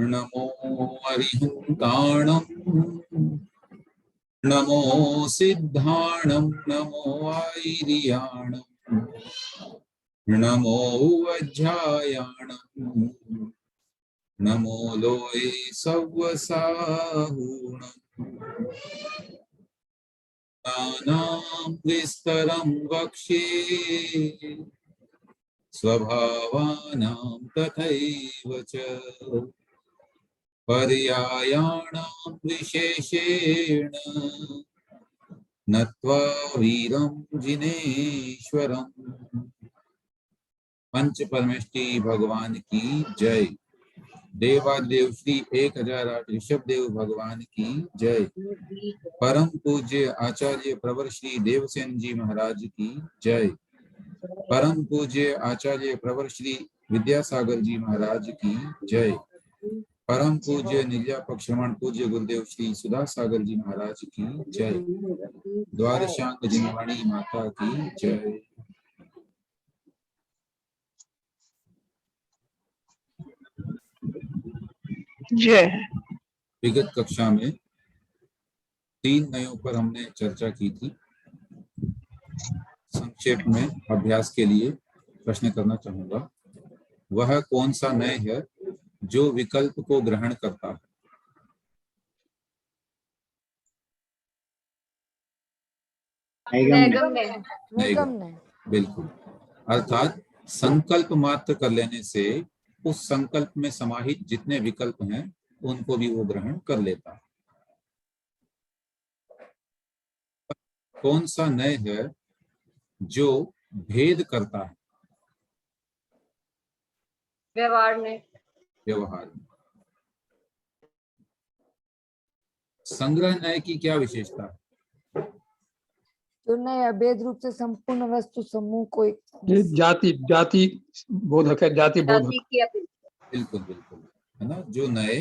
नमो अरिहन्ताणं नमो सिद्धाणं नमो आयर्याणं नमो वज्रायाणं नमो लोये सव्वसाहूणं नानां विस्तरं वक्ष्ये स्वभावानां तथैव च पर्यायाणां विशेषेण नत्वा वीरं जिनेश्वरम्। पंच परमेष्टि भगवान की जय। देवादेव श्री 1008 ऋषभ देव भगवान की जय। परम पूज्य आचार्य प्रवर श्री देवसेन जी महाराज की जय। परम पूज्य आचार्य प्रवर श्री विद्यासागर जी महाराज की जय। परम पूज्य निर्यापक श्रवण पूज्य गुरुदेव श्री सुधा सागर जी महाराज की जय। द्वादशांग जिनवाणी माता की जय। जय। विगत कक्षा में 3 नयों पर हमने चर्चा की थी। संक्षेप में अभ्यास के लिए प्रश्न करना चाहूंगा। वह कौन सा नय है जो विकल्प को ग्रहण करता है? नैगम। बिल्कुल। अर्थात संकल्प मात्र कर लेने से उस संकल्प में समाहित जितने विकल्प हैं उनको भी वो ग्रहण कर लेता है। कौन सा नय है जो भेद करता है? व्यवहार में। संग्रह नय की क्या विशेषता है? जो नए अभेद रूप से संपूर्ण वस्तु समूह को जाति बोधक है। जाति बोधक। बिल्कुल बिल्कुल, है ना। जो नए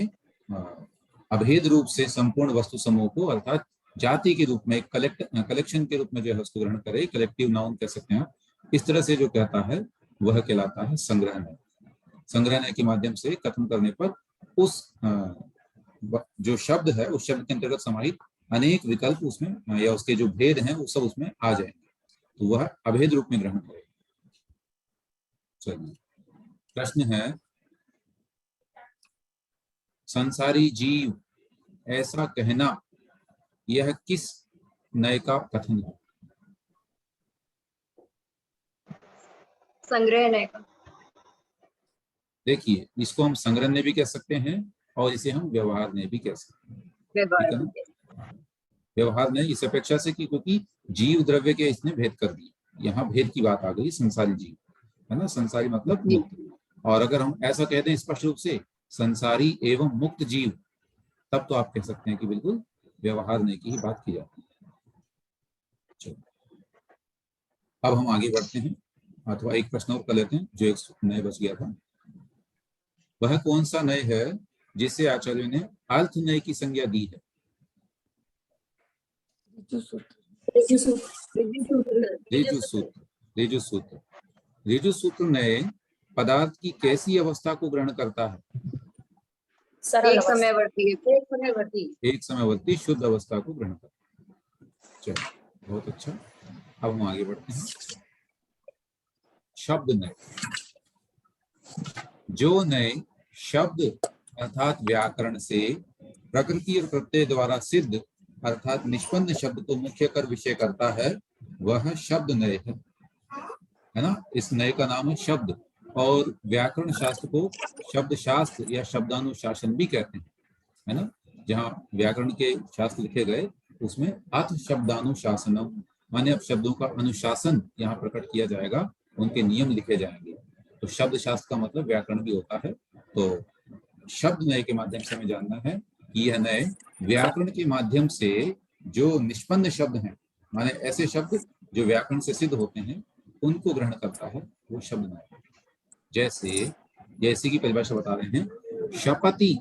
अभेद रूप से संपूर्ण वस्तु समूह को अर्थात जाति के रूप में कलेक्शन के रूप में जो है उसको ग्रहण करे, कलेक्टिव नाउन कह सकते हैं। इस तरह से जो कहता है वह कहलाता है संग्रह नय। संग्रह नय के माध्यम से कथन करने पर उस जो शब्द है उस शब्द के अंतर्गत समाहित अनेक विकल्प उसमें या उसके जो भेद हैं वो सब उसमें आ जाएंगे, तो वह अभेद रूप में ग्रहण करेगा। चलिए, प्रश्न है, संसारी जीव ऐसा कहना यह किस नय का कथन है? संग्रह नय का। देखिए, इसको हम संग्रह नय भी कह सकते हैं और इसे हम व्यवहार नय भी कह सकते हैं। व्यवहार नय इस अपेक्षा से कि क्योंकि जीव द्रव्य के इसने भेद कर दिए, यहाँ भेद की बात आ गई। संसारी जीव, है ना। संसारी मतलब मुक्त। और अगर हम ऐसा कह दें स्पष्ट रूप से संसारी एवं मुक्त जीव, तब तो आप कह सकते हैं कि बिल्कुल व्यवहार नय की ही बात की जाती है। चलो, अब हम आगे बढ़ते हैं, अथवा एक प्रश्न और कर लेते हैं जो एक नय बच गया था। वह कौन सा नय है जिसे आचार्य ने अर्थ नय की संज्ञा दी है? ऋजु सूत्र नय पदार्थ की कैसी अवस्था को ग्रहण करता है? एक समयवर्ती शुद्ध अवस्था को ग्रहण करता है। चलो, बहुत अच्छा। अब हम आगे बढ़ते हैं। शब्द नय। जो नय शब्द अर्थात व्याकरण से प्रकृति और प्रत्यय द्वारा सिद्ध अर्थात निष्पन्न शब्द को मुख्य कर विषय करता है वह शब्द नय है ना। इस नय का नाम है शब्द, और व्याकरण शास्त्र को शब्द शास्त्र या शब्दानुशासन भी कहते हैं, है ना। जहाँ व्याकरण के शास्त्र लिखे गए उसमें अथ शब्दानुशासनम माने अब शब्दों का अनुशासन यहाँ प्रकट किया जाएगा, उनके नियम लिखे जाएंगे। तो शब्द शास्त्र का मतलब व्याकरण भी होता है। तो शब्द नय के माध्यम से हमें जानना है कि यह नय व्याकरण के माध्यम से जो निष्पन्न शब्द हैं, माने ऐसे शब्द जो व्याकरण से सिद्ध होते हैं, उनको ग्रहण करता है, वो शब्द नय। जैसे की परिभाषा बता रहे हैं, शपति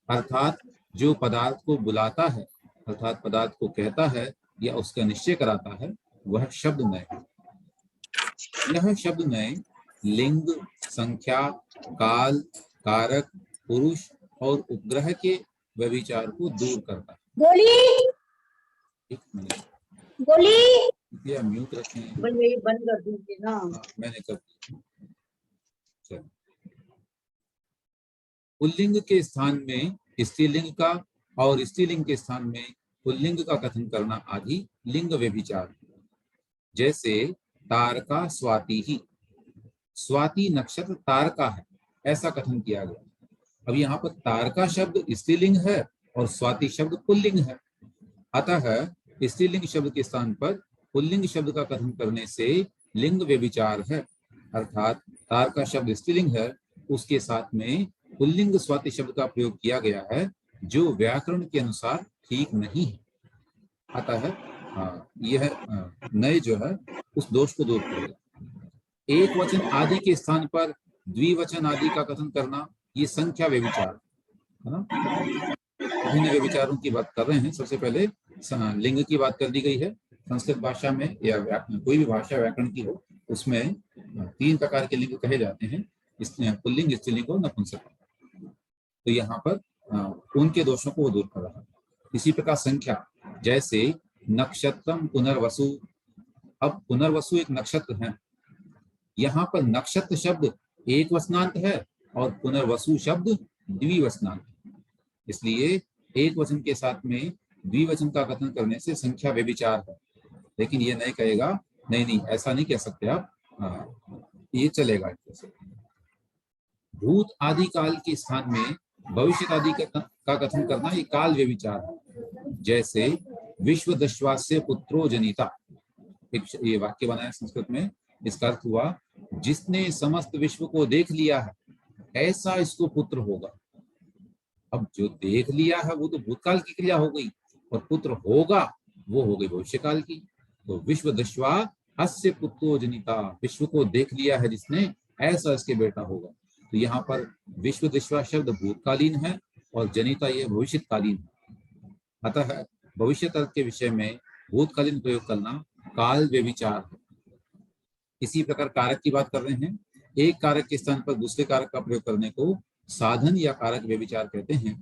अर्थात जो पदार्थ को बुलाता है अर्थात पदार्थ को कहता है या उसका निश्चय कराता है, वह शब्द नय है। यह शब्द नय लिंग, संख्या, काल, कारक, पुरुष और उपग्रह के व्यभिचार को दूर करता है। गोली एक मिनट, गोली या म्यूट रखें। ये बंद कर दीजिए ना। हाँ, मैंने कर दिया। चलो, पुल्लिंग के स्थान में स्त्रीलिंग का और स्त्रीलिंग के स्थान में पुल्लिंग का कथन करना आदि लिंग व्यभिचार। जैसे तारका स्वाति ही, स्वाति नक्षत्र तारका है, ऐसा कथन किया गया। अब यहाँ पर तारका शब्द स्त्रीलिंग है और स्वाति शब्द पुल्लिंग है, अतः स्त्रीलिंग शब्द के स्थान पर पुल्लिंग शब्द का कथन करने से लिंग व्यभिचार है। अर्थात तारका शब्द स्त्रीलिंग है, उसके साथ में पुल्लिंग स्वाति शब्द का प्रयोग किया गया है, जो व्याकरण के अनुसार ठीक नहीं है। अतः यह नए जो है उस दोष को दूर करेगा। एक वचन आदि के स्थान पर द्विवचन आदि का कथन करना, ये संख्या व्यभिचार है ना। विभिन्न व्यभिचारों की बात कर रहे हैं। सबसे पहले लिंग की बात कर दी गई है। संस्कृत भाषा में या कोई भी भाषा व्याकरण की हो, उसमें 3 प्रकार के लिंग कहे जाते हैं, पुल्लिंग, स्त्रीलिंग और नपुंसक। तो यहाँ पर उनके दोषों को वो दूर कर रहा है। इसी प्रकार संख्या, जैसे नक्षत्रम पुनर्वसु। अब पुनर्वसु एक नक्षत्र है, यहाँ पर नक्षत्र शब्द एक वचनांत है और पुनर्वसु शब्द द्विवचनांत है, इसलिए एक वचन के साथ में द्विवचन का कथन करने से संख्या व्यभिचार है। लेकिन ये नहीं कहेगा, नहीं ऐसा नहीं कह सकते आप, ये चलेगा। भूत आदि काल के स्थान में भविष्य आदि का कथन करना ये काल व्यभिचार है। जैसे विश्व दश्वास्य पुत्रो जनिता, एक ये वाक्य बनाया संस्कृत में, इसका अर्थ हुआ जिसने समस्त विश्व को देख लिया है ऐसा इसको पुत्र होगा। अब जो देख लिया है वो तो भूतकाल की क्रिया हो गई, और पुत्र होगा वो हो गई भविष्य काल की। तो विश्व दश्वा अस्य पुत्रो जनिता, विश्व को देख लिया है जिसने, ऐसा इसके बेटा होगा। तो यहाँ पर विश्व दश्वा शब्द भूतकालीन है और जनिता ये भविष्यकालीन है। अतः भविष्य अर्थ के विषय में भूतकालीन प्रयोग करना काल व्यभिचार है। इसी प्रकार कारक की बात कर रहे हैं। एक कारक के स्थान पर दूसरे कारक का प्रयोग करने को साधन या कारक व्यभिचार कहते हैं।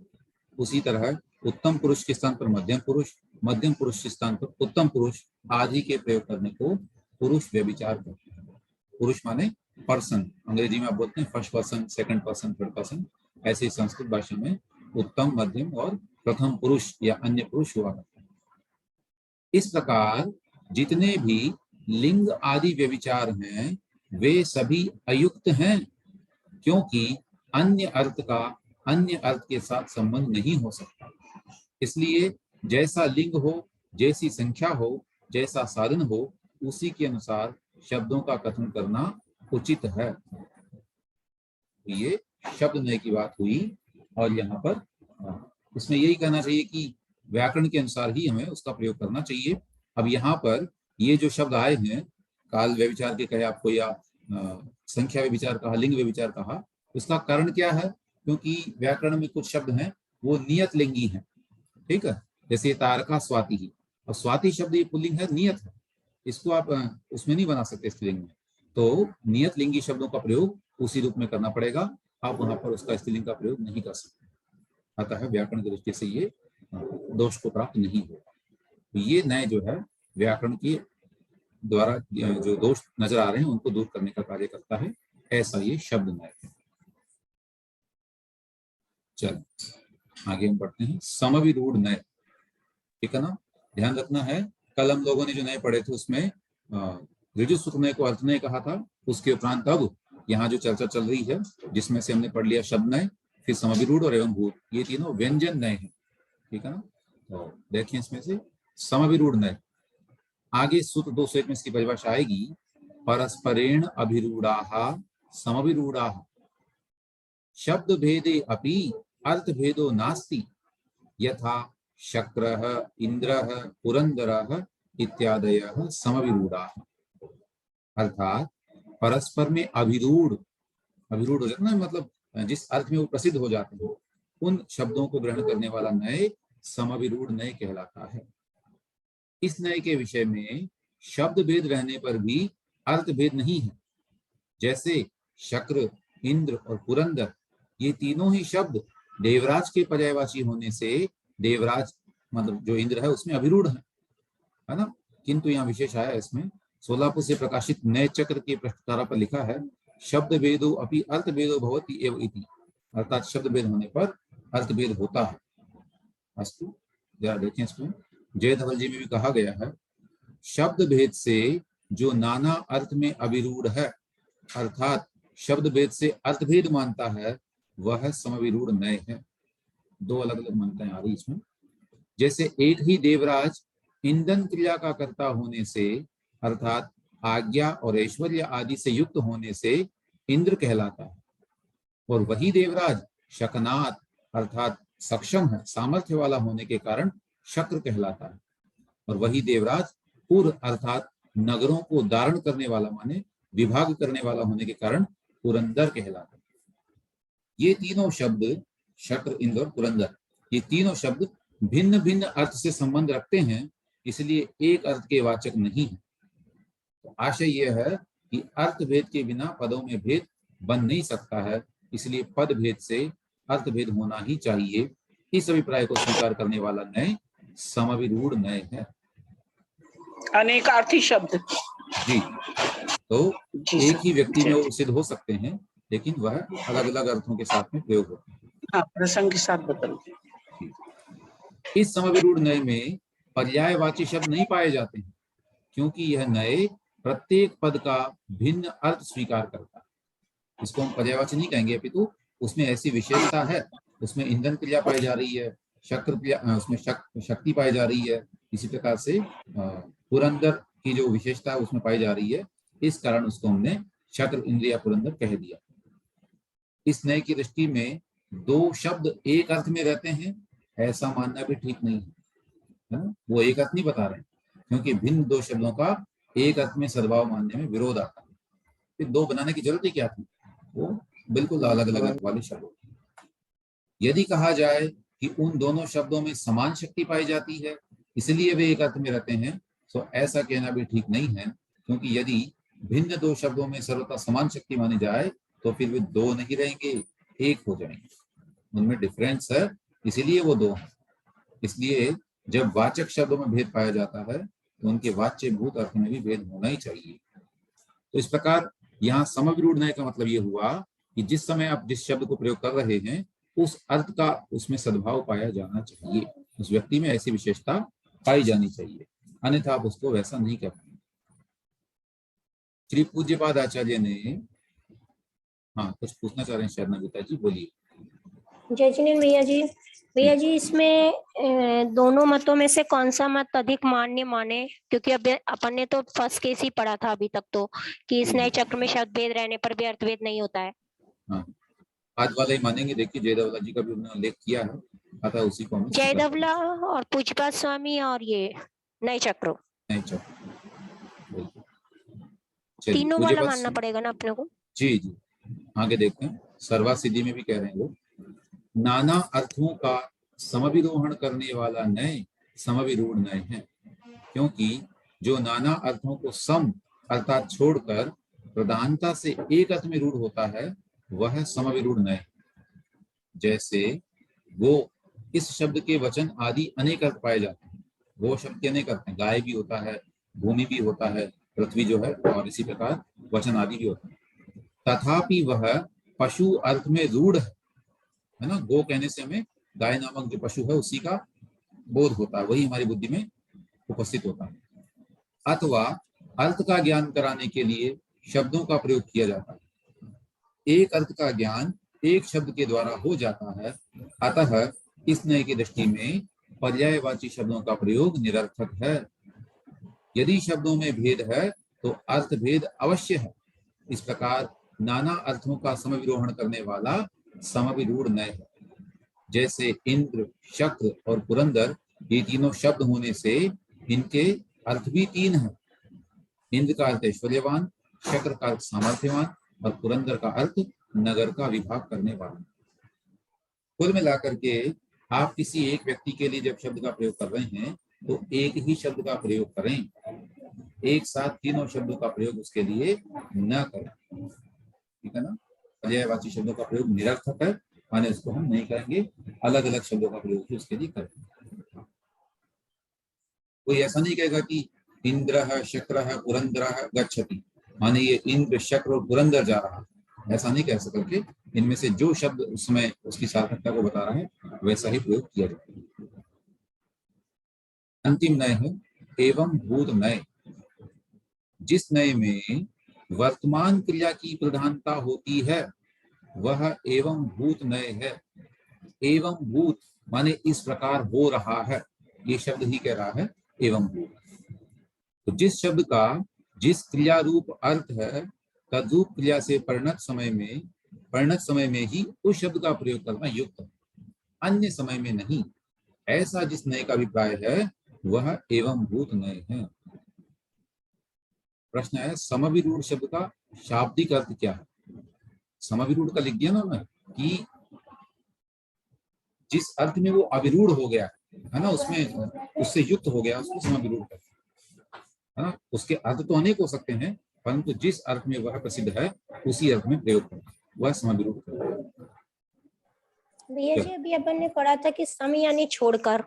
उसी तरह उत्तम पुरुष के स्थान पर मध्यम पुरुष, मध्यम पुरुष के स्थान पर उत्तम पुरुष आदि के प्रयोग करने को पुरुष व्यभिचार कहते हैं। पुरुष माने पर्सन, अंग्रेजी में आप बोलते हैं first person, second person, third person, ऐसे संस्कृत भाषा में उत्तम, मध्यम और प्रथम पुरुष या अन्य पुरुष हुआ करते हैं। इस प्रकार जितने भी लिंग आदि व्यभिचार हैं वे सभी अयुक्त हैं, क्योंकि अन्य अर्थ का अन्य अर्थ के साथ संबंध नहीं हो सकता। इसलिए जैसा लिंग हो, जैसी संख्या हो, जैसा साधन हो, उसी के अनुसार शब्दों का कथन करना उचित है। ये शब्द नय की बात हुई, और यहाँ पर इसमें यही कहना चाहिए कि व्याकरण के अनुसार ही हमें उसका प्रयोग करना चाहिए। अब यहाँ पर ये जो शब्द आए हैं, काल व्यभिचार के कहे आपको, या संख्या व्यभिचार कहा, लिंग व्यभिचार कहा, उसका कारण क्या है? क्योंकि व्याकरण में कुछ शब्द हैं वो नियत लिंगी हैं, ठीक है। जैसे तारका स्वाति ही, और स्वाति शब्द ये पुल्लिंग है, नियत है, इसको आप उसमें नहीं बना सकते स्त्रीलिंग में। तो नियत लिंगी शब्दों का प्रयोग उसी रूप में करना पड़ेगा, आप वहां पर उसका स्त्रीलिंग का प्रयोग नहीं कर सकते। अतः व्याकरण की दृष्टि से ये दोष को प्राप्त नहीं होगा। ये नए जो है व्याकरण के द्वारा जो दोष नजर आ रहे हैं उनको दूर करने का कार्य करता है, ऐसा ये शब्द नय है। चलो आगे हम बढ़ते हैं। समविरूढ़ नय, ठीक है ना, ध्यान रखना है। कल हम लोगों ने जो नए पढ़े थे उसमें ऋजु सूत्र नय को अर्थ नय कहा था, उसके उपरांत अब यहाँ जो चर्चा चल रही है जिसमें से हमने पढ़ लिया शब्द नय, फिर समविरूढ़ और एवं भूत, ये तीनों व्यंजन नय है, ठीक है ना। तो देखिए इसमें से समविरूढ़ नय, आगे सूत्र 201 में इसकी परिभाषा आएगी। परस्परेण अभिरूढ़ाः समविरूढ़ाः शब्द भेदे अपि अर्थ भेदो नास्ति यथा शक्रः इंद्रः पुरंदरः इत्यादयः समविरूढ़ाः। अर्थात परस्पर में अभिरूढ़, अभिरूढ़ हो जाता है ना, मतलब जिस अर्थ में वो प्रसिद्ध हो जाते हैं, उन शब्दों को ग्रहण करने वाला नय समविरूढ़ नय कहलाता है। इस नय के विषय में शब्द भेद रहने पर भी अर्थ भेद नहीं है। जैसे शक्र, इंद्र और पुरंदर, ये तीनों ही शब्द देवराज के पर्यायवाची होने से देवराज मतलब जो इंद्र है उसमें अभिरूढ़ है ना। किंतु यहाँ विशेष आया इसमें सोलापुर से प्रकाशित नए चक्र की पृष्ठधारा पर लिखा है शब्द भेदो अपि अर्थ भेदो भवति एव इति, अर्थात शब्द भेद होने पर अर्थ भेद होता है। अस्तु, जरा देखें इसमें जय धवल जी में भी कहा गया है शब्द भेद से जो नाना अर्थ में अविरूढ़ है, अर्थात शब्द भेद से अर्थ भेद मानता है, वह समविरूढ़ नय है। दो अलग अलग मान्यताएं आ रही इसमें। जैसे एक ही देवराज ईंधन क्रिया का कर्ता होने से, अर्थात आज्ञा और ऐश्वर्य आदि से युक्त होने से इंद्र कहलाता है, और वही देवराज शकनाथ अर्थात सक्षम है, सामर्थ्य वाला होने के कारण शक्र कहलाता है, और वही देवराज पुर अर्थात नगरों को धारण करने वाला माने विभाग करने वाला होने के कारण पुरंदर कहलाता है। ये तीनों शब्द शक्र, इंद्र और पुरंदर, ये तीनों शब्द भिन्न भिन्न अर्थ से संबंध रखते हैं, इसलिए एक अर्थ के वाचक नहीं है। तो आशय यह है कि अर्थ भेद के बिना पदों में भेद बन नहीं सकता है, इसलिए पद भेद से अर्थ भेद होना ही चाहिए। इस अभिप्राय को स्वीकार करने वाला नय समविरूढ़ नय है। अनेकार्थी शब्द जी, तो एक ही व्यक्ति में वो सिद्ध हो सकते हैं, लेकिन वह अलग अलग अर्थों के साथ में प्रयोग होते हैं। हाँ, प्रसंग के साथ बदलते। इस समविरूढ़ नय में पर्यायवाची शब्द नहीं पाए जाते हैं, क्योंकि यह नय प्रत्येक पद का भिन्न अर्थ स्वीकार करता है। इसको हम पर्यायवाची नहीं कहेंगे, अपितु उसमें ऐसी विशेषता है, उसमें ईंधन क्रिया पाई जा रही है, शक्र क्रिया, उसमें शक्ति पाई जा रही है, इसी प्रकार से पुरंदर की जो विशेषता है उसमें पाई जा रही है, इस कारण उसको हमने शक्र इंद्रिया पुरंदर कह दिया। इस नय की दृष्टि में दो शब्द एक अर्थ में रहते हैं, ऐसा मानना भी ठीक नहीं है ना। वो एक अर्थ नहीं बता रहे, क्योंकि भिन्न दो शब्दों का एक अर्थ में सद्भाव मानने में विरोध आता है। फिर दो बनाने की जरूरत ही क्या थी, वो बिल्कुल अलग अलग अर्थ वाले शब्द। यदि कहा जाए कि उन दोनों शब्दों में समान शक्ति पाई जाती है इसलिए वे एक अर्थ में रहते हैं, तो ऐसा कहना भी ठीक नहीं है, क्योंकि यदि भिन्न दो शब्दों में सर्वथा समान शक्ति मानी जाए तो फिर वे दो नहीं रहेंगे, एक हो जाएंगे। उनमें डिफरेंस है, इसीलिए वो दो हैं। इसलिए जब वाचक शब्दों में भेद पाया जाता है तो उनके वाच्य भूत अर्थ में भी भेद होना ही चाहिए। तो इस प्रकार यहाँ समविरूढ़ नय का मतलब ये हुआ कि जिस समय आप जिस शब्द को प्रयोग कर रहे हैं उस अर्थ का उसमें सद्भाव पाया जाना चाहिए, उस व्यक्ति में ऐसी विशेषता पाई जानी चाहिए, अन्यथा आप उसको वैसा नहीं कर पाएंगे। श्री पूज्यपाद आचार्य ने कुछ पूछना चाह रहे हैं शायद नमिता जी, बोलिए। जय जिनेन्द्र भैया जी इसमें दोनों मतों में से कौन सा मत अधिक मान्य माने, क्योंकि अब अपन ने तो फर्स्ट केस ही पढ़ा था अभी तक तो कि इस नए चक्र में शब्द भेद रहने पर भी अर्थभेद नहीं होता है। हाँ, आज वाला ही मानेंगे। देखिए जयदेवला जी का भी उन्होंने उल्लेख किया है, अतः उसी को हम जयदेवला और पूज्यपाद स्वामी और ये नए चक्र तीनों वाला मानना पड़ेगा ना अपने को। जी जी, आगे देखते हैं। सर्वा सिद्धि में भी कह रहे हैं वो, नाना अर्थों का समविरोहण करने वाला नय समविरूढ़ नय है, क्योंकि जो नाना अर्थों को सम अर्थात छोड़कर प्रधानता से एक अर्थ में रूढ़ होता है वह समविरूढ़ नय। जैसे वो, इस शब्द के वचन आदि अनेक अर्थ पाए जाते हैं। वो शब्द के अनेक अर्थ हैं, गाय भी होता है, भूमि भी होता है, पृथ्वी जो है, और इसी प्रकार वचन आदि भी होता है। तथापि वह पशु अर्थ में रूढ़ है ना। गो कहने से हमें गाय नामक जो पशु है उसी का बोध होता है, वही हमारी बुद्धि में उपस्थित होता है। अथवा अर्थ का ज्ञान कराने के लिए शब्दों का प्रयोग किया जाता है। एक अर्थ का ज्ञान एक शब्द के द्वारा हो जाता है, अतः इस नय की दृष्टि में पर्यायवाची शब्दों का प्रयोग निरर्थक है। यदि शब्दों में भेद है तो अर्थ भेद अवश्य है। इस प्रकार नाना अर्थों का समविरोहण करने वाला समविरूढ़ नय है। जैसे इंद्र, शक्र और पुरंदर, ये तीनों शब्द होने से इनके अर्थ भी तीन हैं। इंद्र का अर्थ ऐश्वर्यवान, शक्र का अर्थ सामर्थ्यवान और पुरंदर का अर्थ नगर का विभाग करने वाला। कुल मिलाकर के आप किसी एक व्यक्ति के लिए जब शब्द का प्रयोग कर रहे हैं तो एक ही शब्द का प्रयोग करें, एक साथ तीनों शब्दों का प्रयोग उसके लिए न करें, ठीक है ना। पर्यायवाची शब्दों का प्रयोग निरर्थक है माने उसको हम नहीं करेंगे, अलग अलग शब्दों का प्रयोग ही उसके लिए करेंगे। कोई ऐसा नहीं कहेगा कि इंद्र शक्र पुरंदर गच्छति, माने ये इंद्र शक्र और पुरंदर जा रहा, ऐसा नहीं कह सकते। इनमें से जो शब्द उसमें उसकी सार्थकता को बता रहा है वैसा ही प्रयोग किया जाता है। अंतिम नय है एवं भूत नय। जिस नय में वर्तमान क्रिया की प्रधानता होती है वह एवं भूत नय है। एवं भूत माने इस प्रकार हो रहा है, ये शब्द ही कह रहा है एवं भूत। तो जिस शब्द का जिस क्रिया रूप अर्थ है तद्रूप क्रिया से परिणत समय में ही उस शब्द का प्रयोग करना युक्त है, अन्य समय में नहीं। ऐसा जिस नय का अभिप्राय है वह एवं भूत नय है। प्रश्न है समविरूढ़ शब्द का शाब्दिक अर्थ क्या है? समविरूढ़ का लिख दिया ना मैं कि जिस अर्थ में वो अविरूढ़ हो गया है ना, उसमें उससे युक्त हो गया, उसको समविरूढ़ कहते हैं, है ना। उसके अर्थ तो अनेक हो सकते हैं, परंतु जिस अर्थ में वह प्रसिद्ध है उसी अर्थ में प्रयोग करते हैं, वह समविरूढ़ कहते हैं। भैया जी अभी अपन ने पढ़ा था कि सम यानी छोड़कर,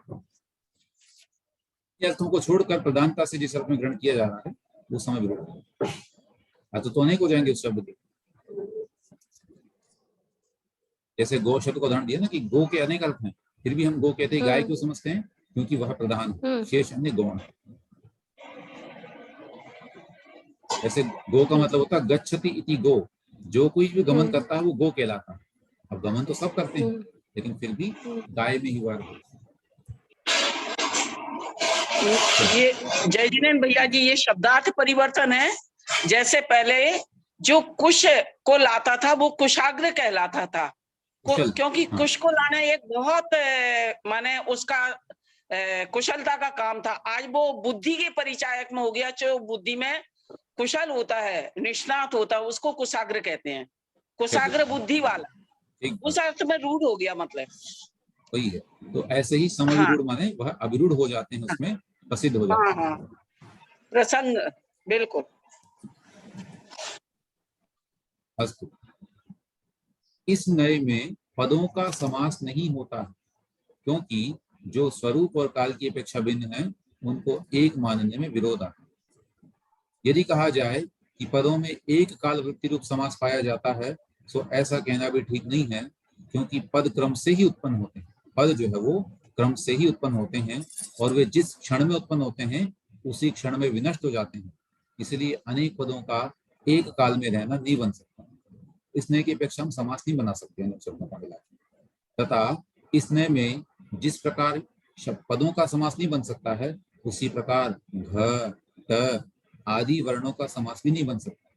अर्थों को छोड़कर प्रधानता से जिस अर्थ में ग्रहण किया जा रहा है वो समविरूढ़ है। अर्थ तो अनेक हो जाएंगे उस शब्द के। जैसे गो शब्द को उदाहरण दिया ना कि गो के अनेक अर्थ हैं, फिर भी हम गो कहते हैं, गाय क्यों समझते हैं? क्योंकि वह प्रधान है, शेष अन्य गौण है। जैसे गो का मतलब होता है गच्छति इति गो, जो कोई भी गमन करता है वो गो कहलाता है। अब गमन तो सब करते हैं लेकिन फिर भी गाय में ही हुआ। ये जय जिनेन्द्र भैया जी, ये शब्दार्थ परिवर्तन है। जैसे पहले जो कुश को लाता था वो कुशाग्र कहलाता था, क्योंकि कुश को लाना एक बहुत माने उसका कुशलता का काम था। आज वो बुद्धि के परिचायक में हो गया, जो बुद्धि में कुशल होता है, निष्णात होता है, उसको कुशाग्र कहते हैं। कुशाग्र बुद्धि वाला, उस अर्थ में रूढ़ हो गया मतलब वही है। तो ऐसे ही समविरूढ़ माने वह अविरूढ़ हो जाते हैं, उसमें प्रसिद्ध हो जाते हैं। प्रसन्न, बिल्कुल। अस्तु। इस नय में पदों का समास नहीं होता क्योंकि जो स्वरूप और काल की अपेक्षा भिन्न है उनको एक मानने में विरोध आता है। यदि कहा जाए कि पदों में एक काल वृत्ति रूप समास पाया जाता है तो ऐसा कहना भी ठीक नहीं है, क्योंकि पद क्रम से ही उत्पन्न होते हैं। पद जो है वो क्रम से ही उत्पन्न होते हैं और वे जिस क्षण में उत्पन्न होते हैं उसी क्षण में विनष्ट हो जाते हैं। इसलिए अनेक पदों का एक काल में रहना नहीं बन सकता। इस नय की अपेक्षा हम समास नहीं बना सकते हैं शब्दों का मिला। तथा इस नय में जिस प्रकार पदों का समास नहीं बन सकता है उसी प्रकार घ ट आदि वर्णों का समास भी नहीं बन सकता,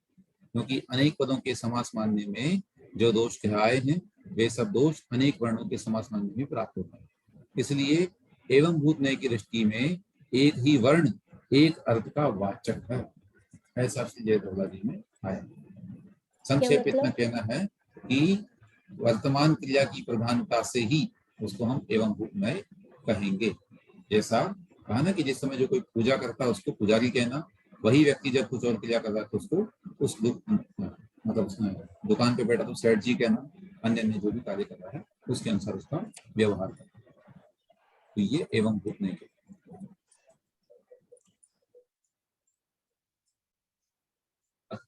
क्योंकि अनेक पदों के समास मानने में जो दोष कहाए हैं वे सब दोष अनेक वर्णों के समास मानने में प्राप्त होते हैं। इसलिए एवं भूत नय की दृष्टि में एक ही वर्ण एक अर्थ का वाचक है, ऐसा श्री जयप्रभा जी में आया। संक्षेप इतना कहना है कि वर्तमान क्रिया की प्रधानता से ही उसको हम एवं भूत नय कहेंगे। जैसा कहा ना कि जिस समय जो कोई पूजा करता है उसको पुजारी कहना, वही व्यक्ति जब कुछ और क्रिया कर रहा है तो उसको उस मतलब उसमें दुकान पे बैठा तो सेठ जी कहना, अन्य अन्य जो भी कार्य कर रहा है उसके अनुसार उसका व्यवहार करना। तो ये एवं भूत नय के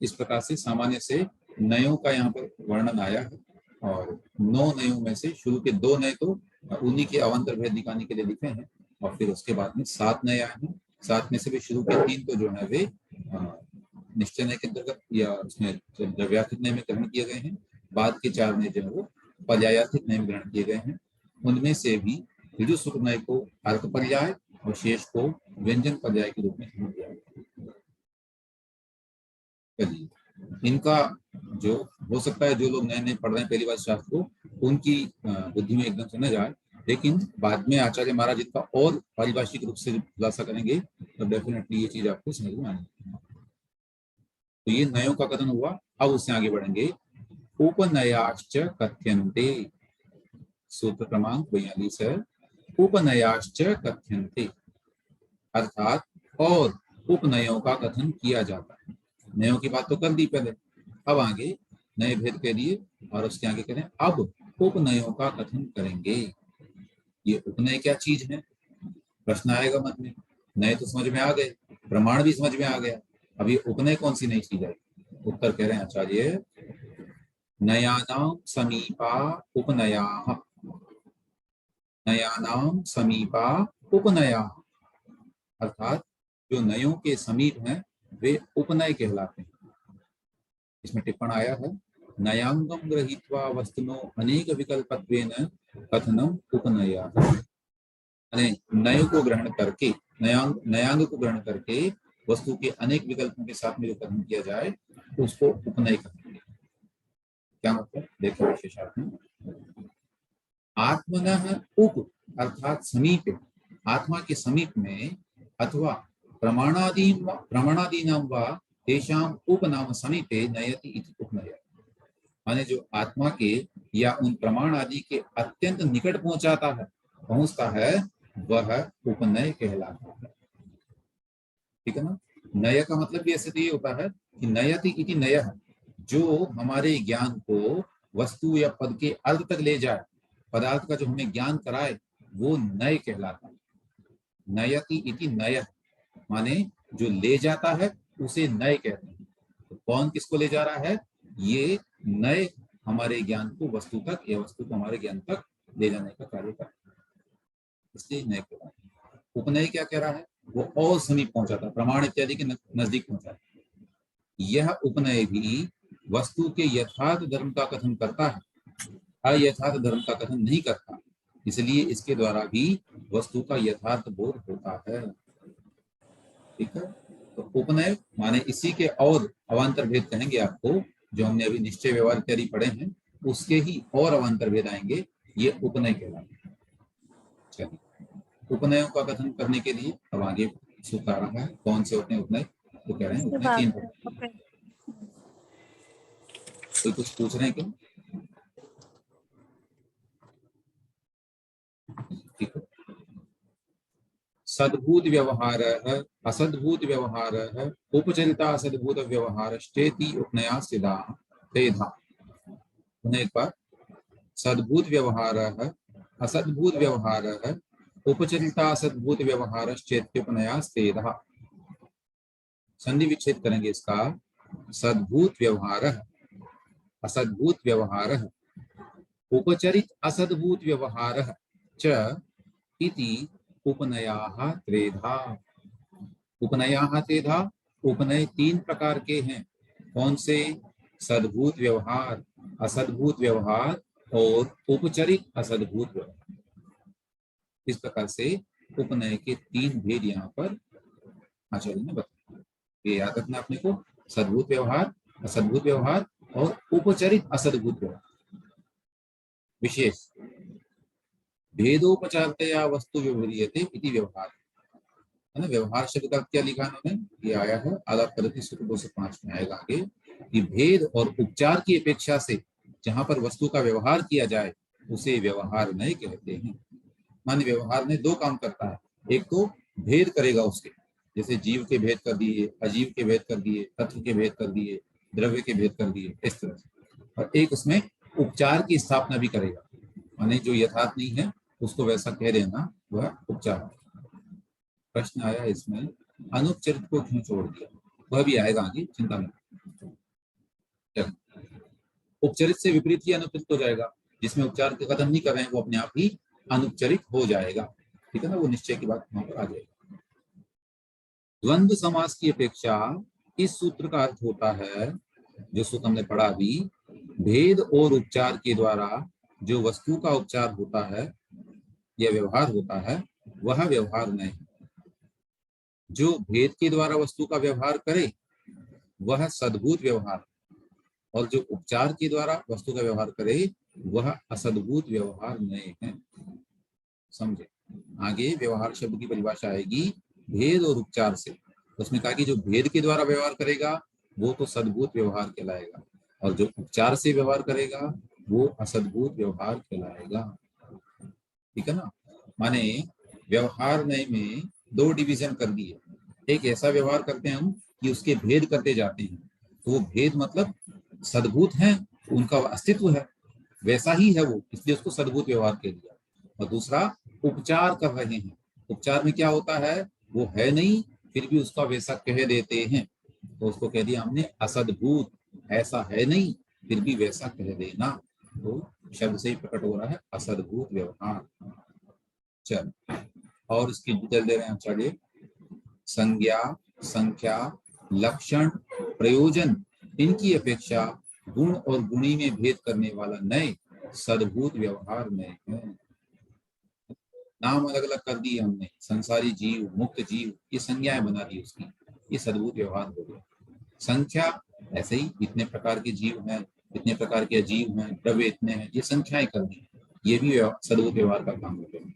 इस प्रकार से सामान्य से नयों का यहाँ पर वर्णन आया है। और 9 नयों में से शुरू के 2 नय तो उन्हीं के अवंतर भेद दिखाने के लिए लिखे हैं और फिर उसके बाद में 7 नय आए हैं। 7 में से भी शुरू के 3 तो जो है वे निश्चय नय के अंतर्गत या उसमें द्रव्यार्थिक नय में ग्रहण किए गए हैं। बाद के 4 नय जो है वो पर्यायार्थिक नय में ग्रहण किए गए हैं। उनमें से भी ऋजुसूत्र नय को अर्थ पर्याय और शेष को व्यंजन पर्याय के रूप में समझ दिया गया। इनका जो हो सकता है जो लोग नए नए पढ़ रहे हैं पहली बार शास्त्र को, उनकी बुद्धि में एकदम से न जाए, लेकिन बाद में आचार्य महाराज इनका और पारिभाषिक रूप से खुलासा करेंगे तो डेफिनेटली ये चीज आपको समझ में आएगी। तो ये नयों का कथन हुआ। अब उससे आगे बढ़ेंगे। उपनयाश्च कथ्यन्ते, सूत्र क्रमांक 42 है। उपनयाश्च कथ्यन्ते अर्थात और उपनयों का कथन किया जाता है। नयों की बात तो कर दी पहले, अब आगे नए भेद के लिए और उसके आगे करें अब उपनयों का कथन करेंगे। ये उपनय क्या चीज है, प्रश्न आएगा मन में। नए तो समझ में आ गए, प्रमाण भी समझ में आ गया, अब ये उपनय कौन सी नई चीज है? उत्तर कह रहे हैं आचार्य, नयानाम समीपा उपनयाः, नयानाम समीपा उपनयाः, अर्थात जो नयों के समीप हैं वे उपनय कहलाते हैं। इसमें टिप्पण आया है, नयांगम गृहीत्वा वस्तुनो अनेक विकल्पत्वेन कथनम उपनयः, नय को ग्रहण करके, नयांग को ग्रहण करके वस्तु के अनेक विकल्पों के साथ में जो कथन किया जाए तो उसको उपनय कहेंगे। क्या मतलब, देखो विशेषार्थ में, आत्मनः उप अर्थात समीप, आत्मा के समीप में, अथवा प्रमाणादीनां वा तेषां उपनाम समीपे नयति इति उपनयः, माने जो आत्मा के या उन प्रमाण आदि के अत्यंत निकट पहुंचता है वह उपनय कहलाता है। ठीक है ना। नय का मतलब भी ऐसे तो ये होता है कि नयति इति नयः, जो हमारे ज्ञान को वस्तु या पद के अर्थ तक ले जाए, पदार्थ का जो हमें ज्ञान कराए वो नय कहलाता है। नयति इति नयः माने जो ले जाता है उसे नय कहते हैं। तो कौन किसको ले जा रहा है? ये नय हमारे ज्ञान को वस्तु तक या वस्तु को हमारे ज्ञान तक ले जाने का कार्य करता है, इसलिए नय कह रहा है। उपनय क्या कह रहा है? वो और समीप पहुंचाता, प्रमाण इत्यादि के नजदीक पहुंचाता। यह उपनय भी वस्तु के यथार्थ धर्म का कथन करता है, अयथार्थ धर्म का कथन नहीं करता, इसलिए इसके द्वारा भी वस्तु का यथार्थ बोध होता है। ठीक है। तो उपनय माने इसी के और अवान्तर भेद कहेंगे आपको, जो हमने अभी निश्चय व्यवहार इत्यादि पढ़े हैं उसके ही और अवान्तर भेद आएंगे, ये उपनय कहलाते हैं। चलिए, उपनयों का कथन करने के लिए अब आगे सूत्र आ रहा है। कौन से होते हैं उपनय? तो कह रहे हैं उपनय 3 प्रकार। कोई कुछ पूछ रहे हैं क्या? ठीक है। सद्भूत व्यवहार, असद्भूत व्यवहार, उपचरिता असद्भूत व्यवहारश्चेति उपनया सिद्धा तेधा। पुनः एक बार, सद्भूत व्यवहार, असद्भूत व्यवहार, उपचरिता असद्भूत व्यवहारश्चेत्युपनया तेधा। संधि विच्छेद करेंगे इसका। सद्भूत व्यवहार, असद्भूत व्यवहार, उपचरित असद्भूत व्यवहार च इति उपनयाः त्रेधा। उपनयाः त्रेधा, उपनय 3 प्रकार के हैं। कौन से? सद्भूत व्यवहार, असद्भूत व्यवहार और उपचरित असद्भूत व्यवहार। इस प्रकार से उपनय के 3 भेद यहाँ पर आचार्य ने बताया। ये याद रखना अपने को, सद्भूत व्यवहार, असद्भूत व्यवहार और उपचरित असद्भूत व्यवहार। विशेष भेदोपचारतया वस्तु व्यवहार्यते इति व्यवहार, है ना। व्यवहार शब्द का क्या लिखा उन्होंने? ये आया है आलाप पद्धति सूत्र 205 में आएगा आगे, कि भेद और उपचार की अपेक्षा से जहां पर वस्तु का व्यवहार किया जाए उसे व्यवहार नहीं कहते हैं। माने व्यवहार में 2 काम करता है, एक तो भेद करेगा उसके, जैसे जीव के भेद कर दिए, अजीव के भेद कर दिए, तत्व के भेद कर दिए, द्रव्य के भेद कर दिए, इस तरह से। और एक उसमें उपचार की स्थापना भी करेगा, माने जो यथार्थ नहीं है उसको वैसा कह देना, वह उपचार। प्रश्न आया इसमें, अनुपचरित को क्यों छोड़ दिया? वह भी आएगा आगे, चिंता मत। उपचरित से विपरीत ही अनुपचरित हो जाएगा, जिसमें उपचार के कथन नहीं कर रहे हैं वो अपने आप ही अनुपचरित हो जाएगा। ठीक है ना, वो निश्चय की बात वहां पर आ जाएगी। द्वंद्व समास की अपेक्षा इस सूत्र का अर्थ होता है, जो सूत्र हमने पढ़ा अभी, भेद और उपचार के द्वारा जो वस्तु का उपचार होता है या व्यवहार होता है वह व्यवहार नहीं। जो भेद के द्वारा वस्तु का व्यवहार करे वह सद्भूत व्यवहार, और जो उपचार के द्वारा वस्तु का व्यवहार करे वह असद्भूत व्यवहार नहीं है। समझे? आगे व्यवहार शब्द की परिभाषा आएगी भेद और उपचार से। उसने कहा कि जो भेद के द्वारा व्यवहार करेगा वो तो सद्भूत व्यवहार कहलाएगा, और जो उपचार से व्यवहार करेगा वो असद्भूत व्यवहार कहलाएगा। ठीक है ना। माने व्यवहार नय में 2 डिवीजन कर दिए। एक ऐसा व्यवहार करते हैं हम कि उसके भेद करते जाते हैं, तो वो भेद मतलब सद्भूत हैं, उनका अस्तित्व है, वैसा ही है वो, इसलिए उसको सद्भूत व्यवहार कह दिया। और दूसरा, उपचार कर रहे हैं। उपचार में क्या होता है, वो है नहीं फिर भी उसका वैसा कह देते हैं, तो उसको कह दिया हमने असद्भूत, ऐसा है नहीं फिर भी वैसा कह देना, तो शब्द से ही प्रकट हो रहा है असद्भूत व्यवहार। चल, और इसकी डिटेल दे रहे हैं। चलिए, संज्ञा, संख्या, लक्षण, प्रयोजन, इनकी अपेक्षा गुण और गुणी में भेद करने वाला नए सद्भूत व्यवहार नए है। नाम अलग अलग कर दिए हमने, संसारी जीव, मुक्त जीव, ये संज्ञाएं बना दी उसकी, ये सद्भूत व्यवहार हो गया। संख्या, ऐसे ही इतने प्रकार के जीव हैं, इतने प्रकार के अजीव हैं, द्रव्य इतने हैं, ये संख्याएं कर दी, ये भी सद्भूत व्यवहार का काम हो गया।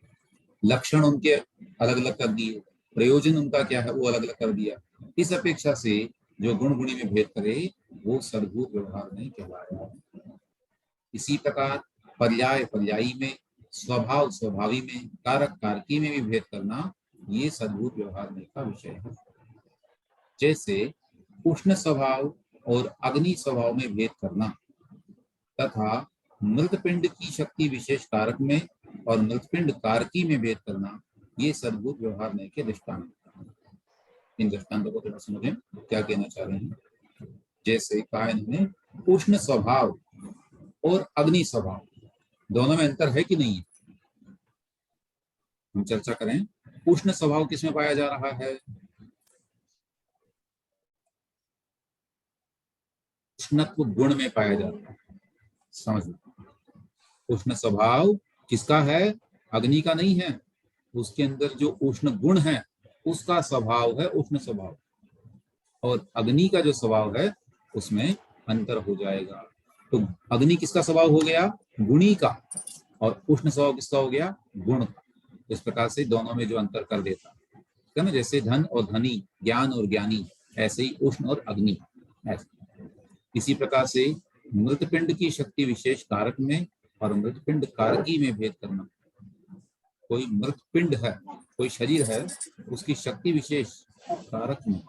लक्षण उनके अलग अलग कर दिए, प्रयोजन उनका क्या है वो अलग अलग कर दिया। इस अपेक्षा से जो गुण गुणी में भेद करे वो सद्भूत व्यवहार नहीं कहलाएगा। इसी प्रकार पर्याय पर्यायी में, स्वभाव स्वभावी में, कारक कारकी में भी भेद करना, ये सद्भूत व्यवहार नहीं का विषय है। जैसे उष्ण स्वभाव और अग्नि स्वभाव में भेद करना, तथा मृत पिंड की शक्ति विशेष कारक में और मृत पिंड कारकी में भेद करना, ये सद्भूत व्यवहार नहीं के दृष्टांत। इन दृष्टांतों को थोड़ा समझें क्या कहना चाह रहे हैं। जैसे कहा इन्होंने, उष्ण स्वभाव और अग्नि स्वभाव, दोनों में अंतर है कि नहीं है, हम चर्चा करें। उष्ण स्वभाव किसमें पाया जा रहा है, उष्णत्व गुण में पाया जाता है। समझ लो, उष्ण स्वभाव किसका है, अग्नि का नहीं है, उसके अंदर जो उष्ण गुण है उसका स्वभाव है उष्ण स्वभाव, और अग्नि का जो स्वभाव है उसमें अंतर हो जाएगा। तो अग्नि किसका स्वभाव हो गया, गुणी का, और उष्ण स्वभाव किसका हो गया, गुण का। इस प्रकार से दोनों में जो अंतर कर देता है ना, जैसे धन और धनी, ज्ञान और ज्ञानी, ऐसे ही उष्ण और अग्नि ऐसे। इसी प्रकार से मृतपिंड की शक्ति विशेष कारक में और मृतपिंड कारकी में भेद करना। कोई मृतपिंड है, कोई शरीर है, उसकी शक्ति विशेष कारक में,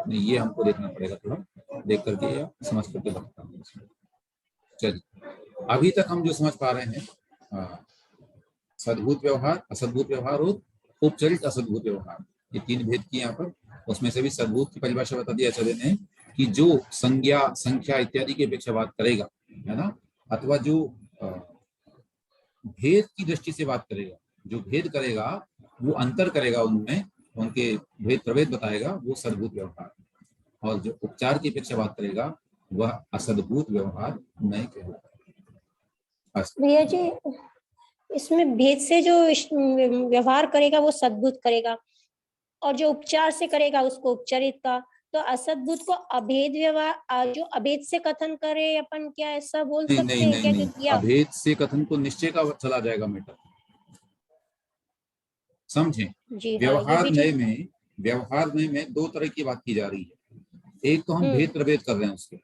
नहीं ये हमको देखना पड़ेगा, थोड़ा देख करके या समझ करके बताता हूँ। चलिए, अभी तक हम जो समझ पा रहे हैं सद्भूत व्यवहार, असद्भूत व्यवहार और उपचरित असद्भूत व्यवहार, ये तीन भेद किए यहाँ पर। उसमें से भी सद्भूत की परिभाषा बता दी आचार्य ने कि जो संज्ञा, संख्या इत्यादि की अपेक्षा बात करेगा, है ना, अथवा जो भेद की दृष्टि से बात करेगा, जो भेद करेगा वो अंतर करेगा उनमें, उनके भेद प्रभेद बताएगा, वो सद्भूत व्यवहार। और जो उपचार की अपेक्षा बात करेगा वह असद्भूत व्यवहार नहीं कहलाता। भैया जी, इसमें भेद से जो व्यवहार करेगा वो सद्भूत करेगा, और जो उपचार से करेगा उसको उपचरित का। तो असद्भूत को अभेद व्यवहार, जो अभेद से कथन करे अपन, क्या ऐसा बोल नहीं, सकते नहीं, हैं नहीं, क्या? नहीं, क्योंकि अभेद से कथन तो निश्चय का चला जाएगा मैटर। समझें, जी व्यवहार नए में, व्यवहार नए में दो तरह की बात की जा रही है। एक तो हम भेद प्रभेद कर रहे हैं उसके,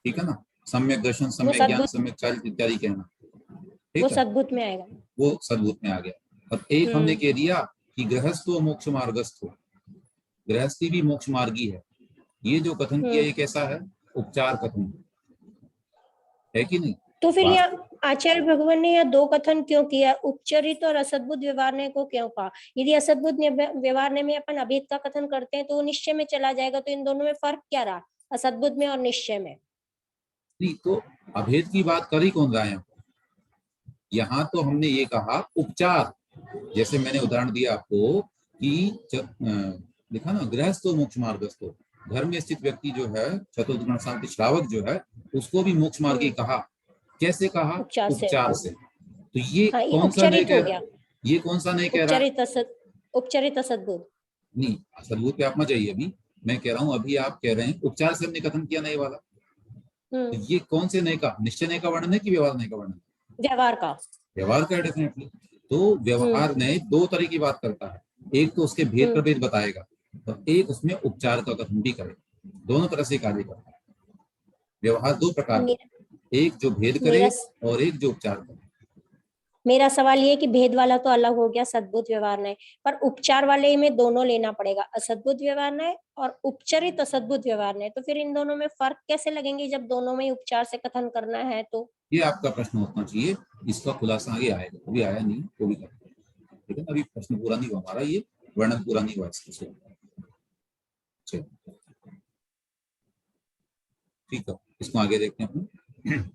ठीक है ना, सम्यक दर्शन, सम्यक ज्ञान, सम्यक चारित्र इत्यादि कहना, वो सद्भूत में आएगा, वो सद्भूत में आ गया। और एक हमने कह दिया कि गृहस्थो मोक्ष मार्गस्थ हो, गृहस्थी भी मोक्ष मार्गी है, ये जो कथन किया ये कैसा है, उपचार कथन है कि नहीं। तो फिर यहाँ आचार्य भगवान ने यहाँ दो कथन क्यों किया, उपचरित और असद्भुत व्यवहार को क्यों कहा? यदि असद्भुत व्यवहार में अपन अभेद का कथन करते हैं तो वो निश्चय में चला जाएगा, तो इन दोनों में फर्क क्या रहा, असद्भुत में और निश्चय में? नहीं, तो अभेद की बात कर ही कौन रहा है यहाँ, तो हमने ये कहा उपचार। जैसे मैंने उदाहरण दिया आपको कि लिखा ना, गृहस्थो मोक्ष मार्गस्थो, घर में स्थित व्यक्ति जो है, चतुर्गुण शांति श्रावक जो है, उसको भी मोक्ष मार्गी कहा। कैसे कहा, उपचार से। तो ये कौन सा नहीं कह रहा, ये कौन सा नहीं कह रहा, उपचरित असद्भुत नहीं, असद्भुत पे आप मत जाइए, अभी मैं कह रहा हूँ, अभी आप कह रहे हैं उपचार से हमने कथन किया नए वाला, तो ये कौन से नए का, निश्चय नए का वर्णन है कि व्यवहार नए का वर्णन? व्यवहार का, व्यवहार का डेफिनेटली। तो व्यवहार नए दो तरह की बात करता है, एक तो उसके भेद प्रभेद बताएगा, तो एक उसमें उपचार का कथन भी करेगा, दोनों तरह से कार्य करता है। व्यवहार दो प्रकार, एक जो भेद करे और एक जो उपचार करे। मेरा सवाल ये है कि भेद वाला तो अलग हो गया, सद्बुद्ध व्यवहार न्याय, पर उपचार वाले में दोनों लेना पड़ेगा, असद्बुद्ध व्यवहार न्याय और उपचरित असद्बुद्ध व्यवहार न्याय। तो फिर इन दोनों में फर्क कैसे लगेंगे जब दोनों में उपचार से कथन करना है? तो ये आपका प्रश्न होना चाहिए, इसका खुलासा आगे आएगा, अभी आया नहीं तो भी करते हैं, ठीक है ना। अभी प्रश्न पूरा नहीं हुआ हमारा, ये वर्णन पूरा नहीं हुआ इसका। चलिए ठीक है, इसको आगे देखते हैं अपन।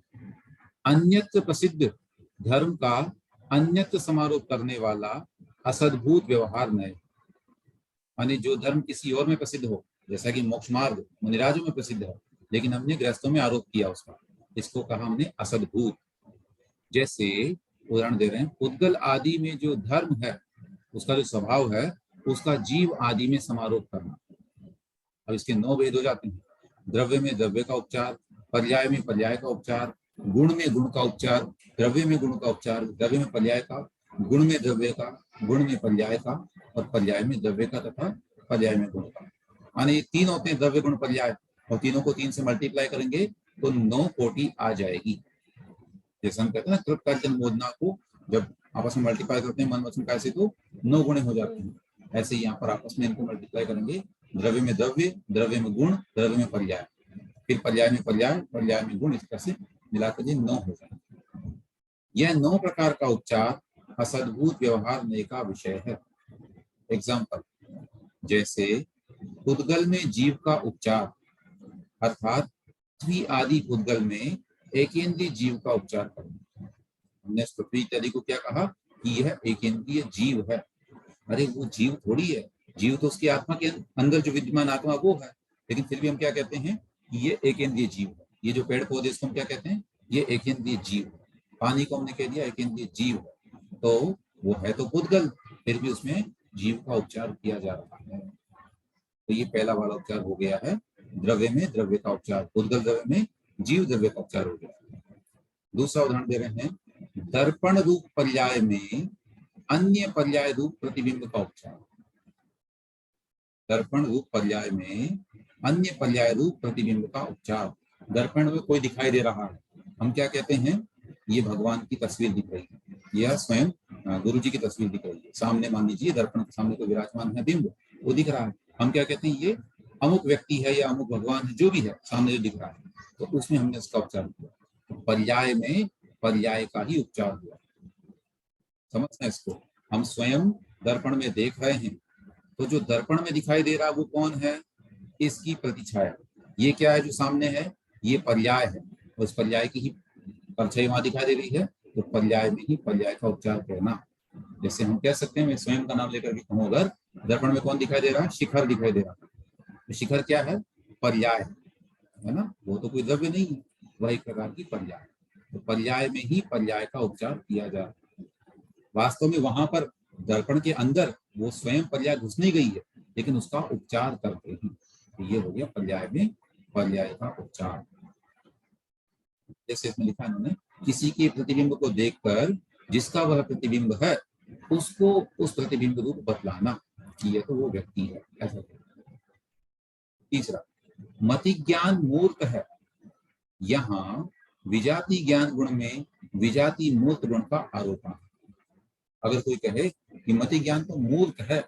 अन्यत्र प्रसिद्ध धर्म का अन्यत्र समारोह करने वाला असद्भूत व्यवहार न्याय, यानी जो धर्म किसी और में प्रसिद्ध हो, जैसा कि मोक्ष मार्ग मुनिराजों में प्रसिद्ध है, लेकिन हमने गृहस्थों में आरोप किया उसका, इसको कहा हमने असद्भूत। जैसे उदाहरण दे रहे हैं, उद्गल आदि में जो धर्म है, उसका जो स्वभाव है, उसका जीव आदि में समारोह करना। अब इसके 9 भेद हो जाते हैं। द्रव्य में द्रव्य का उपचार, पर्याय में पर्याय का उपचार, गुण में गुण का उपचार, द्रव्य में गुण का उपचार, द्रव्य में पर्याय का, गुण में द्रव्य का, गुण में पर्याय का, और पर्याय में द्रव्य का तथा पर्याय में गुण का। माने ये 3 होते हैं, द्रव्य गुण पर्याय, और तीनों को 3 से मल्टीप्लाई करेंगे तो 9 कोटि आ जाएगी। जैसे हम कहते हैं ना कृतकार्जन मोदना को जब आपस में मल्टीप्लाई करते हैं मन वचन काया से, तो 9 गुणे हो जाते हैं। ऐसे यहाँ पर आपस में इनको मल्टीप्लाई करेंगे, द्रव्य में द्रव्य, द्रव्य में गुण, द्रव्य में पर्याय, फिर पर्याय में पर्याय, पर्याय में गुण, इस तरह से मिलाकर ये 9 हो जाए। यह 9 प्रकार का उपचार असद्भूत व्यवहार न्याय का विषय है। एग्जाम्पल, जैसे उद्गल में जीव का उपचार, अर्थात पृथ्वी आदि उद्गल में एकेंद्रीय जीव का उपचार करना। हमने पृथ्वी इत्यादि को क्या कहा कि यह एकेंद्रीय जीव है। अरे वो जीव थोड़ी है, जीव तो उसकी आत्मा के अंदर जो विद्यमान आत्मा वो है, लेकिन फिर भी हम क्या कहते हैं कि ये एकेंद्रीय जीव है। ये जो पेड़ पौधे, इसको हम क्या कहते हैं, ये एकेंद्रीय जीव है। पानी को हमने कह दिया एकेंद्रीय जीव है, तो वो है तो उद्गल, फिर भी उसमें जीव का उपचार किया जा रहा है। तो ये पहला वाला उपचार हो गया है, द्रव्य में द्रव्य का उपचार, उद्गल द्रव्य में जीव द्रव्य का उपचार हो गया। दूसरा उदाहरण दे रहे हैं, दर्पण रूप पर्याय में अन्य पर्याय रूप प्रतिबिंब का उपचार। दर्पण रूप पर्याय में अन्य पर्याय रूप प्रतिबिंब का उपचार। दर्पण में कोई दिखाई दे रहा है, हम क्या कहते हैं, ये भगवान की तस्वीर दिख रही है, यह स्वयं गुरु जी की तस्वीर दिख रही है। सामने मान लीजिए दर्पण के सामने तो विराजमान है बिंब, वो दिख रहा है, हम क्या कहते हैं, ये अमुक व्यक्ति है या अमुक भगवान है, जो भी है सामने जो दिख रहा है, तो उसमें हमने उसका उपचार किया। तो पर्याय में पर्याय का ही उपचार हुआ। समझना इसको, हम स्वयं दर्पण में देख रहे हैं, तो जो दर्पण में दिखाई दे रहा है वो कौन है, इसकी प्रतिछाया। ये क्या है जो सामने है, ये पर्याय है, उस पर्याय की ही परछाई वहां दिखाई दे रही है, तो पर्याय में ही पर्याय का उपचार करना। जैसे हम कह सकते हैं, मैं स्वयं का नाम लेकर के कहूँ, अगर दर्पण में कौन दिखाई दे रहा है, शिखर दिखाई दे रहा है, तो शिखर क्या है, पर्याय है ना, वो तो कोई द्रव्य नहीं है, वह एक प्रकार की पर्याय। तो पर्याय में ही पर्याय का उपचार किया जा रहा है। वास्तव में वहां पर दर्पण के अंदर वो स्वयं पर्याय घुस नहीं गई है, लेकिन उसका उपचार करते हैं। तो ये हो गया पर्याय में पर्याय का उपचार। जैसे इसमें लिखा इन्होंने, किसी के प्रतिबिंब को देखकर जिसका वह प्रतिबिंब है उसको उस प्रतिबिंब रूप बतलाना कि यह तो वो व्यक्ति है, ऐसा। तीसरा, मति ज्ञान मूर्त है। यहाँ विजाति ज्ञान गुण में विजाति मूर्त गुण का आरोपण। अगर कोई कहे कि मति ज्ञान तो मूर्त है,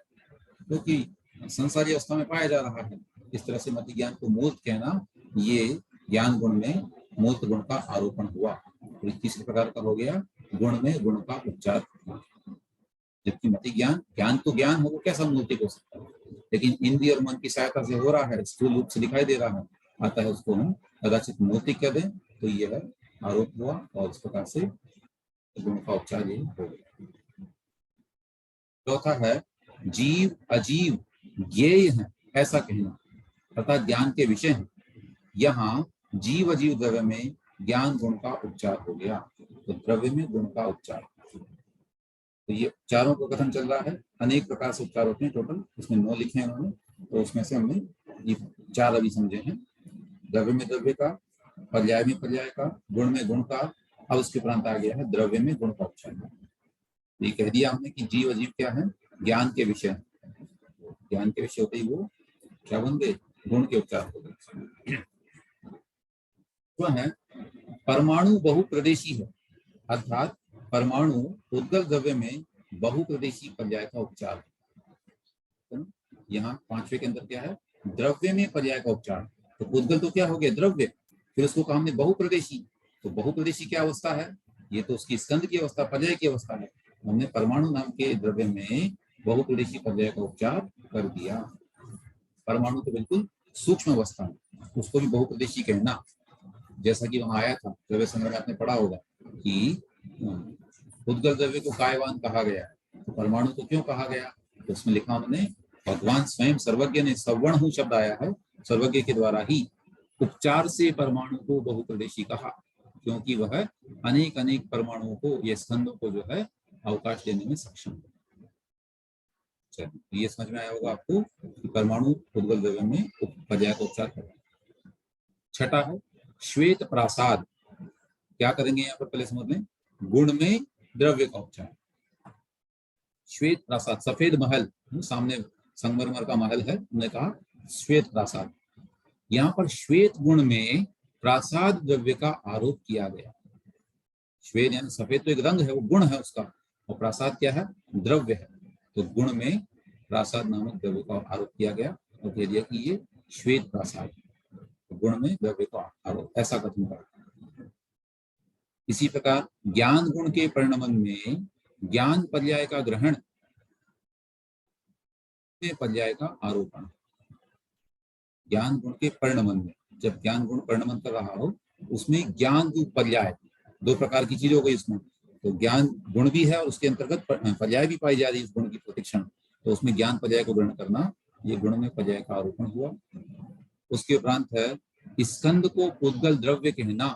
क्योंकि संसारी अवस्था में पाया जा रहा है, इस तरह से मति ज्ञान को मूर्त कहना, ये ज्ञान गुण में मूर्त गुण का आरोपण हुआ। तो तीसरे प्रकार का हो गया गुण में गुण का उपचार। जबकि मति ज्ञान, ज्ञान तो ज्ञान हो, वो कैसा मूर्तिक हो सकता है, लेकिन इंद्रिय और मन की सहायता से हो रहा है, स्थूल रूप से दिखाई दे रहा है, आता है, उसको हम कदाचित मूर्तिक कह दें, तो यह आरोप हुआ, और इस प्रकार से गुण का उपचार ये हो गया। चौथा है, जीव अजीव ज्ञेय है ऐसा कहना, अर्थात ज्ञान के विषय है। यहाँ जीव अजीव द्रव्य में ज्ञान गुण का उपचार हो गया, तो द्रव्य में गुण का उपचार। तो ये उपचारों का कथन चल रहा है, अनेक प्रकार से उपचार होते हैं, टोटल इसमें 9 लिखे हैं उन्होंने, तो उसमें से हमने ये 4 अभी समझे हैं। द्रव्य में द्रव्य का, पर्याय में पर्याय का, गुण में गुण का, अब उसके उपरांत आ गया है द्रव्य में गुण का उपचार। ये कह दिया हमने कि जीव अजीव क्या है, ज्ञान के विषय। ज्ञान के विषय होते ही वो क्या बन गए, गुण के उपचार हो गए। तो है परमाणु बहुप्रदेशी है, अर्थात परमाणु उद्गल द्रव्य में बहुप्रदेशी पर्याय का उपचार है ना? यहाँ 5वें के अंदर क्या है, द्रव्य में पर्याय का उपचार। तो उद्गल तो क्या हो गया, द्रव्य, फिर उसको कहा हमने बहुप्रदेशी। तो बहुप्रदेशी क्या अवस्था है, ये तो उसकी स्कंद की अवस्था, पर्याय की अवस्था है। हमने परमाणु नाम के द्रव्य में बहुप्रदेशी पर्याय का उपचार कर दिया। परमाणु तो बिल्कुल सूक्ष्म अवस्था है, उसको भी बहुप्रदेशी कहना, जैसा कि वहां आया था द्रव्य संग्रह में आपने पढ़ा होगा कि उद्गल द्रव्य को कायवान कहा गया है। तो परमाणु को क्यों कहा गया, तो उसमें लिखा उन्होंने, भगवान स्वयं सर्वज्ञ ने, सवर्ण हूँ शब्द आया है सर्वज्ञ के द्वारा ही, उपचार से परमाणु को बहुप्रदेशी कहा, क्योंकि वह अनेक अनेक परमाणुओं को, ये स्कंदों को जो है अवकाश देने में सक्षम है। चलिए, ये समझ में आया होगा आपको कि परमाणु उद्गल द्रव्य में पर्याय का उपचार करें। छठा है श्वेत प्रासाद। क्या करेंगे यहाँ पर, पहले समझ लें, गुण में द्रव्य का उपचार। श्वेत प्रासाद, सफेद महल, सामने संगमरमर का महल है, उन्होंने कहा श्वेत प्रासाद। यहाँ पर श्वेत गुण में प्रासाद द्रव्य का आरोप किया गया। श्वेत यानी सफेद तो एक रंग है, वो गुण है उसका, और प्रासाद क्या है, द्रव्य है। तो गुण में प्रासाद नामक द्रव्य का आरोप किया गया और कह दिया कि ये श्वेत प्रासाद, तो गुण में द्रव्य का आरोप, ऐसा कथन करा। इसी प्रकार ज्ञान गुण के परिणमन में ज्ञान पर्याय का ग्रहण, पर्याय का आरोपण। ज्ञान गुण के परिणमन में, जब ज्ञान गुण परिणमन कर रहा हो, उसमें ज्ञान रूप पर्याय, दो प्रकार की चीज हो गई उसमें। तो ज्ञान गुण भी है और उसके अंतर्गत पर्याय भी पाई जा रही है, इस गुण की प्रतिक्षण, तो उसमें ज्ञान पर्याय को ग्रहण करना, ये गुण में पर्याय का आरोपण हुआ। उसके उपरांत है स्कंद को उद्गल द्रव्य कहना।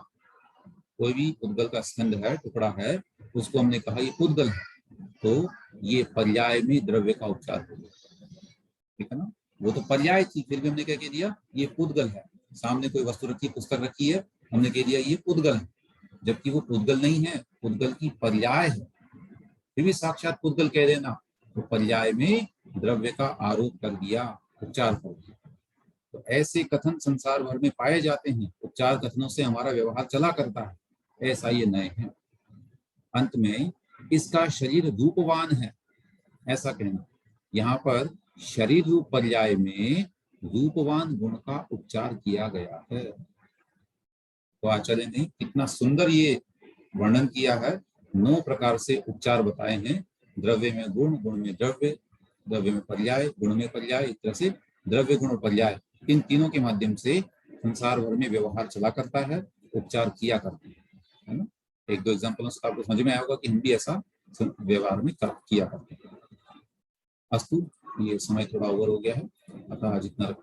कोई भी उद्गल का स्कंद है, टुकड़ा है, उसको हमने कहा ये उद्गल है, तो ये पर्याय में द्रव्य का उपचार हो गया, ठीक है ना। वो तो पर्याय थी, फिर भी हमने क्या कह दिया, ये उद्गल है। सामने कोई वस्तु रखी, पुस्तक रखी है, हमने कह दिया ये उद्गल है, जबकि वो उद्गल नहीं है, उद्गल की पर्याय है। फिर भी साक्षात उद्गल कह देना, तो पर्याय में द्रव्य का आरोप कर दिया, उपचार कर दिया। तो ऐसे कथन संसार भर में पाए जाते हैं, उपचार कथनों से हमारा व्यवहार चला करता है, ऐसा ये नए हैं। अंत में इसका शरीर रूपवान है, ऐसा कहना। यहाँ पर शरीर रूप पर्याय में रूपवान गुण का उपचार किया गया है। तो आचार्य ने कितना सुंदर ये वर्णन किया है, 9 प्रकार से उपचार बताए हैं। द्रव्य में गुण, गुण में द्रव्य, द्रव्य में पर्याय, गुण में पर्याय, इस तरह से द्रव्य गुण और पर्याय, इन तीनों के माध्यम से संसार भर में व्यवहार चला करता है, उपचार किया करते हैं, है ना। 1-2 एग्जाम्पलों से आपको समझ में आया होगा कि हम भी ऐसा व्यवहार में किया करते हैं। अस्तु, ये समय थोड़ा ओवर हो गया है, अतः आज इतना